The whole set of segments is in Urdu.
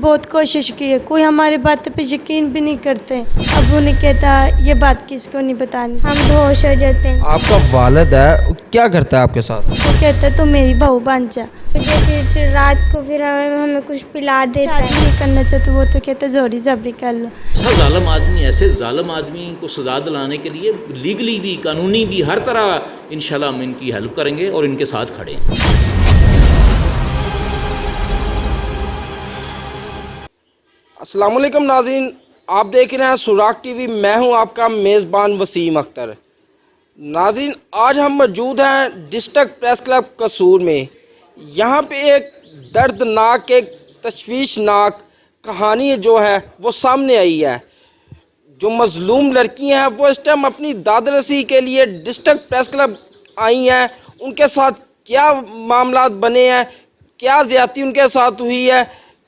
بہت کوشش کی ہے, کوئی ہماری باتوں پہ یقین بھی نہیں کرتے. ابو نے کہتا یہ بات کس کو نہیں بتانی, ہم بہوش ہو جاتے ہیں. آپ کا والد ہے کیا کرتا ہے آپ کے ساتھ؟ وہ کہتا ہے تو میری بہو بن جا. پھر رات کو پھر ہمیں کچھ پلا دیتا شادی ہے. نہیں کرنا چاہتے وہ تو کہتا ہے زوری زبری کر لو. ظالم آدمی, ایسے ظالم آدمی کو سزا دلانے کے لیے لیگلی بھی, قانونی بھی, ہر طرح انشاءاللہ ہم ان کی ہیلپ کریں گے اور ان کے ساتھ کھڑے ہیں. السلام علیکم ناظرین, آپ دیکھ رہے ہیں سوراخ ٹی وی. میں ہوں آپ کا میزبان وسیم اختر. ناظرین, آج ہم موجود ہیں ڈسٹرکٹ پریس کلب قصور میں. یہاں پہ ایک دردناک, ایک تشویشناک کہانی جو ہے وہ سامنے آئی ہے. جو مظلوم لڑکیاں ہیں وہ اس ٹائم اپنی داد رسی کے لیے ڈسٹرکٹ پریس کلب آئی ہیں. ان کے ساتھ کیا معاملات بنے ہیں, کیا زیادتی ان کے ساتھ ہوئی ہے,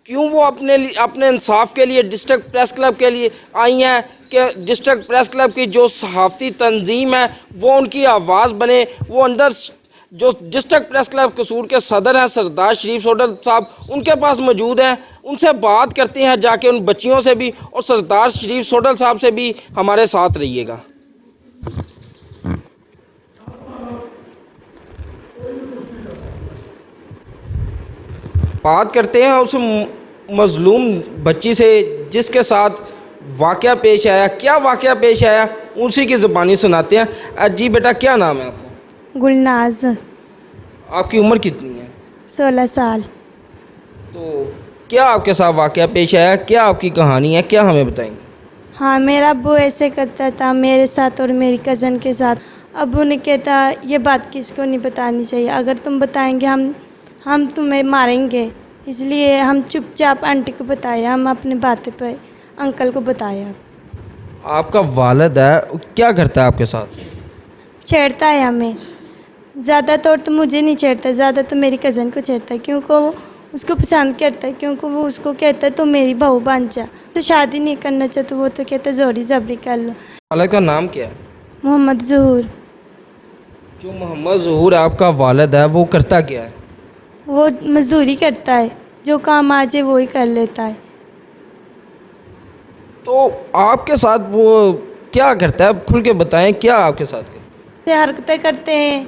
کیوں وہ اپنے انصاف کے لیے ڈسٹرکٹ پریس کلب کے لیے آئی ہیں کہ ڈسٹرکٹ پریس کلب کی جو صحافتی تنظیم ہے وہ ان کی آواز بنے. وہ اندر جو ڈسٹرکٹ پریس کلب قصور کے صدر ہیں سردار شریف سوڈل صاحب, ان کے پاس موجود ہیں. ان سے بات کرتے ہیں جا کے ان بچیوں سے بھی, اور سردار شریف سوڈل صاحب سے بھی. ہمارے ساتھ رہیے گا. بات کرتے ہیں اس مظلوم بچی سے جس کے ساتھ واقعہ پیش آیا. کیا واقعہ پیش آیا اسی کی زبانی سناتے ہیں. جی بیٹا, کیا نام ہے آپ کا؟ گلناز. آپ کی عمر کتنی ہے؟ 16 سال. تو کیا آپ کے ساتھ واقعہ پیش آیا, کیا آپ کی کہانی ہے, کیا ہمیں بتائیں گے؟ ہاں, میرا ابو ایسے کرتا تھا میرے ساتھ اور میری کزن کے ساتھ. ابو نے کہتا یہ بات کس کو نہیں بتانی چاہیے, اگر تم بتائیں گے ہم تمہیں ماریں گے. اس لیے ہم چپ چاپ آنٹی کو بتایا, ہم اپنے باتیں پہ انکل کو بتایا. آپ کا والد ہے کیا کرتا ہے آپ کے ساتھ؟ چھیڑتا ہے ہمیں. زیادہ طور تو مجھے نہیں چھیڑتا, زیادہ تو میری کزن کو چھیڑتا ہے کیونکہ وہ اس کو پسند کرتا ہے, کیونکہ وہ اس کو کہتا ہے تو میری بہو بن جا. تو شادی نہیں کرنا چاہتا وہ تو کہتا ہے زوری زبری کر لو. والد کا نام کیا ہے؟ محمد ظہور. جو محمد ظہور آپ کا والد ہے وہ کرتا کیا ہے؟ وہ مزدوری کرتا ہے, جو کام آ جائے وہی کر لیتا ہے. تو آپ کے ساتھ وہ کیا کرتا ہے, کھل کے بتائیں کیا آپ کے ساتھ کرتا ہے؟ حرکتیں کرتے ہیں,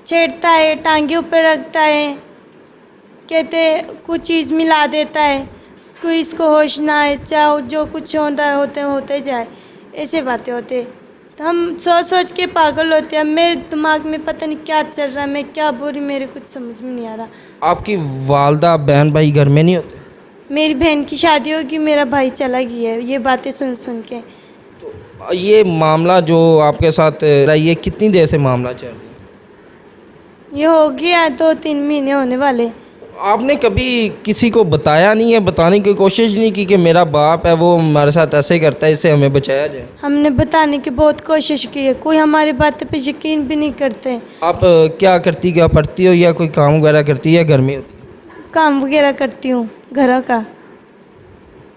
چھیڑتا ہے, ٹانگے اوپر رکھتا ہے, کہتے کچھ چیز ملا دیتا ہے, کوئی اس کو ہوش نہ آئے, چاہے جو کچھ ہوتے جائے, ایسے باتیں ہوتے. تو ہم سوچ کے پاگل ہوتے ہیں. میرے دماغ میں پتہ نہیں کیا چل رہا ہے, میں کیا بولی میرے کچھ سمجھ میں نہیں آ رہا. آپ کی والدہ بہن بھائی گھر میں نہیں ہوتے؟ میری بہن کی شادی ہوگی, میرا بھائی چلا گیا ہے. یہ باتیں سن کے. تو یہ معاملہ جو آپ کے ساتھ رہا, یہ کتنی دیر سے معاملہ چل رہا ہے؟ یہ ہو گیا 2-3 مہینے ہونے والے. آپ نے کبھی کسی کو بتایا نہیں ہے, بتانے کی کوشش نہیں کی کہ میرا باپ ہے وہ ہمارے ساتھ ایسے کرتا ہے, اس سے ہمیں بچایا جائے؟ ہم نے بتانے کی بہت کوشش کی ہے, کوئی ہماری باتوں پہ یقین بھی نہیں کرتے. آپ کیا کرتی, کیا پڑھتی ہو یا کوئی کام وغیرہ کرتی ہے یا گھر میں ہوتی؟ کام وغیرہ کرتی ہوں گھروں کا.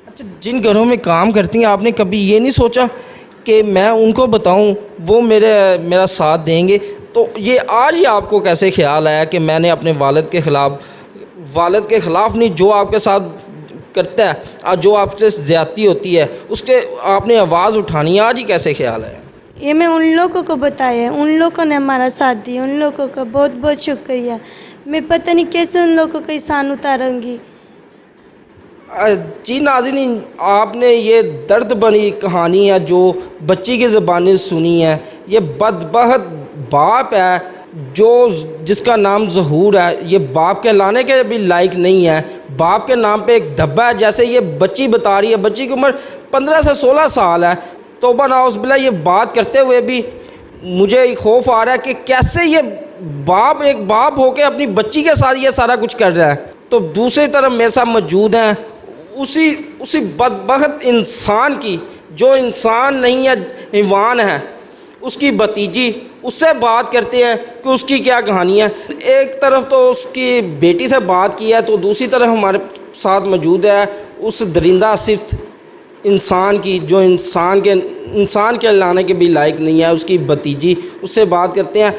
اچھا, جن گھروں میں کام کرتی ہیں آپ نے کبھی یہ نہیں سوچا کہ میں ان کو بتاؤں وہ میرا ساتھ دیں گے؟ تو یہ آج ہی آپ کو کیسے خیال آیا کہ میں نے اپنے والد کے خلاف نہیں, جو آپ کے ساتھ کرتا ہے اور جو آپ سے زیادتی ہوتی ہے اس کے آپ نے آواز اٹھانی ہے, آج ہی کیسے خیال آیا؟ یہ میں ان لوگوں کو بتایا ہے, ان لوگوں نے ہمارا ساتھ دیا, ان لوگوں کا بہت بہت شکریہ. میں پتہ نہیں کیسے ان لوگوں کا احسان اتاروں گی. جی ناظرین, آپ نے یہ درد بھری کہانی ہے جو بچی کی زبانی سنی ہے. یہ بدبخت باپ ہے جس کا نام ظہور ہے. یہ باپ کے لانے کے بھی لائق نہیں ہے. باپ کے نام پہ ایک دھبا ہے. جیسے یہ بچی بتا رہی ہے, بچی کی عمر 15 سے 16 سال ہے. توبہ نعوذ باللہ, یہ بات کرتے ہوئے بھی مجھے خوف آ رہا ہے کہ کیسے یہ ایک باپ ہو کے اپنی بچی کے ساتھ یہ سارا کچھ کر رہا ہے. تو دوسری طرف میرے ساتھ موجود ہیں اسی بدبخت انسان کی, جو انسان نہیں ہے حیوان ہے, اس کی بھتیجی. اس سے بات کرتے ہیں کہ اس کی کیا کہانی ہے. ایک طرف تو اس کی بیٹی سے بات کی ہے, تو دوسری طرف ہمارے ساتھ موجود ہے اس درندہ صفت انسان کی, جو انسان کے لانے کے بھی لائق نہیں ہے, اس کی بھتیجی. اس سے بات کرتے ہیں.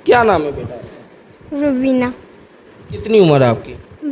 کیا نام ہے بیٹا؟ روبینہ. کتنی عمر ہے آپ کی؟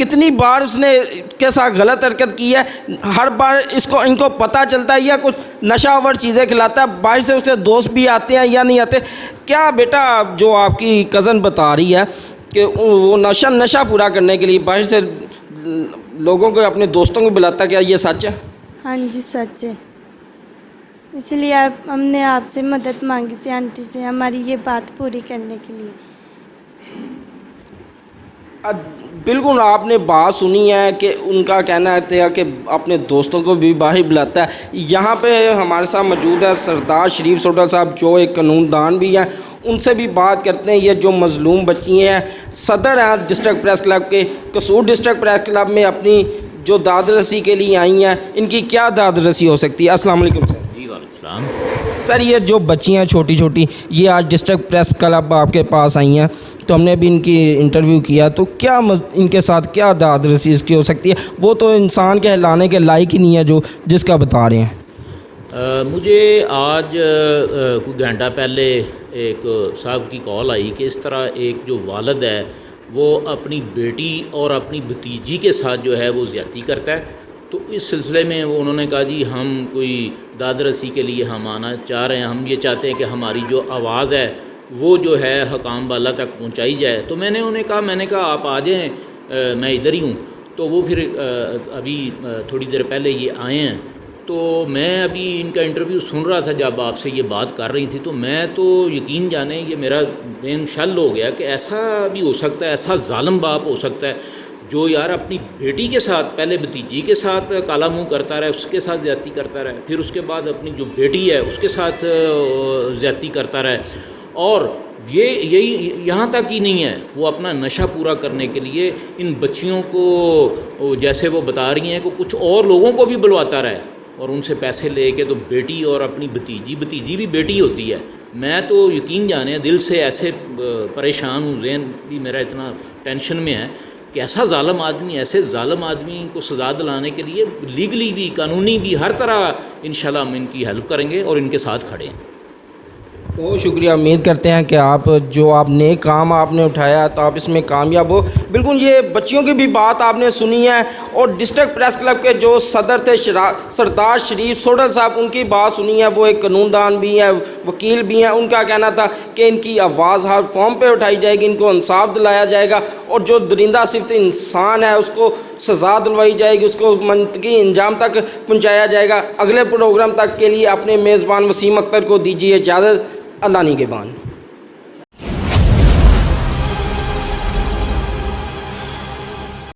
کتنی بار اس نے کے ساتھ غلط حرکت کی ہے؟ ہر بار ان کو پتہ چلتا ہے یا کچھ نشہ آور چیزیں کھلاتا ہے؟ باہر سے اسے دوست بھی آتے ہیں یا نہیں آتے؟ کیا بیٹا جو آپ کی کزن بتا رہی ہے کہ وہ نشہ پورا کرنے کے لیے باہر سے لوگوں کو اپنے دوستوں کو بلاتا، کیا یہ سچ ہے؟ ہاں جی سچ ہے، اس لیے ہم نے آپ سے مدد مانگی تھی آنٹی سے ہماری یہ بات پوری کرنے کے لیے۔ بالکل آپ نے بات سنی ہے کہ ان کا کہنا ہے کہ اپنے دوستوں کو بھی باہر بلاتا ہے۔ یہاں پہ ہمارے ساتھ موجود ہے سردار شریف سوڈل صاحب جو ایک قانون دان بھی ہیں، ان سے بھی بات کرتے ہیں۔ یہ جو مظلوم بچی ہیں، صدر ہیں ڈسٹرکٹ پریس کلب کے، قصور ڈسٹرکٹ پریس کلب میں اپنی جو داد رسی کے لیے آئی ہیں، ان کی کیا داد رسی ہو سکتی ہے؟ السلام علیکم سر۔ جی وعلیکم السلام۔ سر یہ جو بچیاں چھوٹی چھوٹی یہ آج ڈسٹرکٹ پریس کلب آپ کے پاس آئی ہیں، تو ہم نے بھی ان کی انٹرویو کیا، تو کیا ان کے ساتھ کیا داد رسی اس کی ہو سکتی ہے؟ وہ تو انسان کے ہلانے کے لائق ہی نہیں ہے جو جس کا بتا رہے ہیں۔ مجھے آج کچھ گھنٹہ پہلے ایک صاحب کی کال آئی کہ اس طرح ایک جو والد ہے وہ اپنی بیٹی اور اپنی بھتیجی کے ساتھ جو ہے وہ زیادتی کرتا ہے، تو اس سلسلے میں انہوں نے کہا جی ہم کوئی داد رسی کے لیے ہم آنا چاہ رہے ہیں، ہم یہ چاہتے ہیں کہ ہماری جو آواز ہے وہ جو ہے حکام بالا تک پہنچائی جائے۔ تو میں نے انہیں کہا، میں نے کہا آپ آ جائیں، میں ادھر ہی ہوں۔ تو وہ پھر ابھی تھوڑی دیر پہلے یہ آئے ہیں، تو میں ابھی ان کا انٹرویو سن رہا تھا جب آپ سے یہ بات کر رہی تھی، تو میں تو یقین جانے یہ میرا بین شل ہو گیا کہ ایسا بھی ہو سکتا ہے، ایسا ظالم باپ ہو سکتا ہے جو یار اپنی بیٹی کے ساتھ پہلے بھتیجی کے ساتھ کالا منہ کرتا رہے، اس کے ساتھ زیادتی کرتا رہے، پھر اس کے بعد اپنی جو بیٹی ہے اس کے ساتھ زیادتی کرتا رہے، اور یہی یہاں تک ہی نہیں ہے، وہ اپنا نشہ پورا کرنے کے لیے ان بچیوں کو جیسے وہ بتا رہی ہیں کہ کچھ اور لوگوں کو بھی بلواتا رہے اور ان سے پیسے لے کے، تو بیٹی اور اپنی بھتیجی بھی بیٹی ہوتی ہے۔ میں تو یقین جانے دل سے ایسے پریشان ہوں، ذہن بھی میرا اتنا ٹینشن میں ہے کہ ایسا ظالم آدمی، ایسے ظالم آدمی کو سزا دلانے کے لیے لیگلی بھی، قانونی بھی، ہر طرح انشاءاللہ ہم ان کی ہیلپ کریں گے اور ان کے ساتھ کھڑے ہیں۔ بہت شکریہ، امید کرتے ہیں کہ آپ جو آپ نیک کام آپ نے اٹھایا تو آپ اس میں کامیاب ہو۔ بالکل یہ بچیوں کی بھی بات آپ نے سنی ہے، اور ڈسٹرکٹ پریس کلب کے جو صدر تھے سردار شریف سوڈل صاحب، ان کی بات سنی ہے۔ وہ ایک قانون دان بھی ہیں، وکیل بھی ہیں۔ ان کا کہنا تھا کہ ان کی آواز ہر فارم پہ اٹھائی جائے گی، ان کو انصاف دلایا جائے گا، اور جو درندہ صفت انسان ہے اس کو سزا دلوائی جائے گی، اس کو منطقی انجام تک پہنچایا جائے گا۔ اگلے پروگرام تک کے لیے اپنے میزبان وسیم اختر کو دیجیے اجازت۔ اللہ نگہبان۔